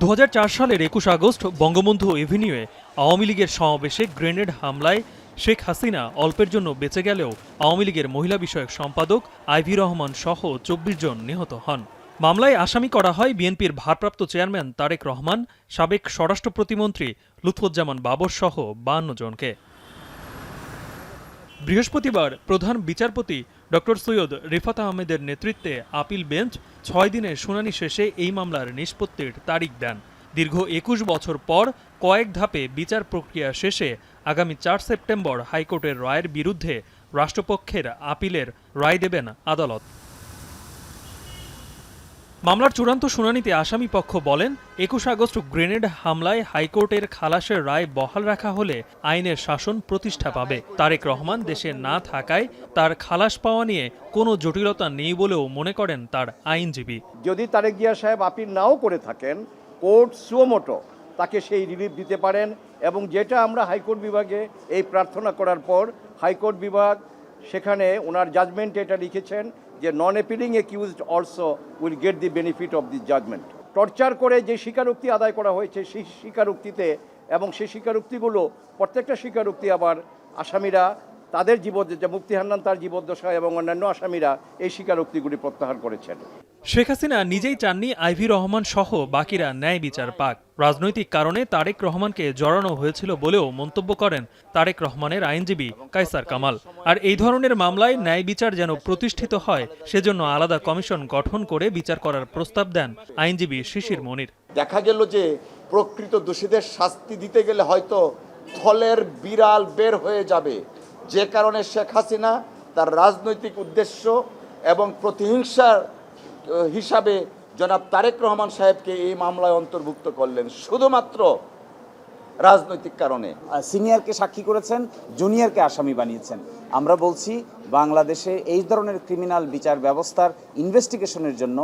2004 সালের 21 আগস্ট বঙ্গবন্ধু এভিনিউয়ে আওয়ামী লীগের সমাবেশে গ্রেনেড হামলায় শেখ হাসিনা অল্পের জন্য বেঁচে গেলেও আওয়ামী লীগের মহিলা বিষয়ক সম্পাদক আইভি রহমান সহ 24 জন নিহত হন। মামলায় আসামি করা হয় বিএনপির ভারপ্রাপ্ত চেয়ারম্যান তারেক রহমান, সাবেক স্বরাষ্ট্র প্রতিমন্ত্রী লুৎফুজ্জামান বাবর সহ 52 জনকে। বৃহস্পতিবার প্রধান বিচারপতি ড. সৈয়দ রিফাত আহমেদের নেতৃত্বে আপিল বেঞ্চ 6 দিনের শুনানি শেষে এই মামলার নিষ্পত্তির তারিখ দেন। দীর্ঘ 21 বছর পর কয়েক ধাপে বিচার প্রক্রিয়া শেষে আগামী 4 সেপ্টেম্বর হাইকোর্টের রায়ের বিরুদ্ধে রাষ্ট্রপক্ষের আপিলের রায় দেবেন আদালত। মামলার চূড়ান্ত শুনানিতে আসামি পক্ষ বলেন, 21 আগস্ট গ্রেনেড হামলায় হাইকোর্টের খালাসের রায় বহাল রাখা হলে আইনের শাসন প্রতিষ্ঠা পাবে। তারেক রহমান দেশে না থাকায় তার খালাস পাওয়া নিয়ে কোনো জটিলতা নেই বলেও মনে করেন তার আইনজীবী। যদি তারেক জিয়া সাহেব আপিল নাও করে থাকেন, কোর্ট সুমোটো তাকে সেই রিলিফ দিতে পারেন, এবং যেটা আমরা হাইকোর্ট বিভাগে এই প্রার্থনা করার পর হাইকোর্ট বিভাগ সেখানে ওনার জাজমেন্টে এটা লিখেছেন যে non appealing accused also will get the benefit of this judgement. Torture করে যে স্বীকারোক্তি আদায় করা হয়েছে সেই স্বীকারোক্তিতে এবং সেই স্বীকারোক্তিগুলো প্রত্যেকটা স্বীকারোক্তি আবার আসামিরা তাদের যে মুফতি হান্নান তার জীবদ্দশা এবং অন্যান্য আসামিরা এই স্বীকারোক্তিগুলি প্রত্যাহার করেছেন। শেখ হাসিনা নিজেই চাননি আইভি রহমান সহ বাকিরা ন্যায় বিচার পাক। রাজনৈতিক কারণে তারেক রহমানকে জড়ানো হয়েছিল বলেও মন্তব্য করেন তারেক রহমানের আইনজীবী কায়সার কামাল। আর এই ধরনের মামলায় ন্যায় বিচার যেন প্রতিষ্ঠিত হয় সেজন্য আলাদা কমিশন গঠন করে বিচার করার প্রস্তাব দেন আইনজীবী শিশির মনির। দেখা গেল যে প্রকৃত দোষীদের শাস্তি দিতে গেলে হয়তো থলের বিড়াল বের হয়ে যাবে, যে কারণে শেখ হাসিনা তার রাজনৈতিক উদ্দেশ্য এবং প্রতিহিংসার হিসাবে জনাব তারেক রহমান সাহেবকে এই মামলায় অন্তর্ভুক্ত করলেন শুধুমাত্র রাজনৈতিক কারণে। সিনিয়রকে সাক্ষী করেছেন, জুনিয়রকে আসামি বানিয়েছেন। আমরা বলছি বাংলাদেশে এই ধরনের ক্রিমিনাল বিচার ব্যবস্থার ইনভেস্টিগেশনের জন্য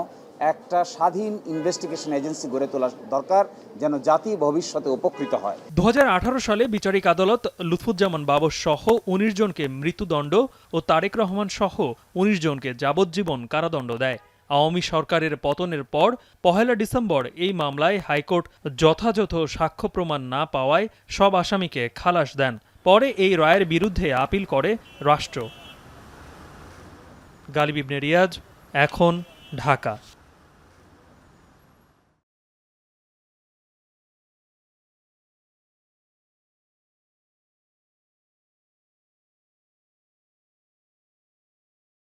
একটা স্বাধীন ইনভেস্টিগেশন এজেন্সি গড়ে তোলা দরকার, যেন জাতি ভবিষ্যতে উপকৃত হয়। 2018 সালে বিচারিক আদালত লুৎফুজ্জামান বাবর সহ 19 জনকে মৃত্যুদণ্ড ও তারেক রহমান সহ 19 জনকে যাবজ্জীবন কারাদণ্ড দেয়। আওয়ামী সরকারের পতনের পর 1 ডিসেম্বর এই মামলায় হাইকোর্ট যথাযথ সাক্ষ্য প্রমাণ না পাওয়ায় সব আসামিকে খালাস দেন। পরে এই রায়ের বিরুদ্ধে আপিল করে রাষ্ট্র। গালিব ইবনে রিয়াজ, এখন, ঢাকা।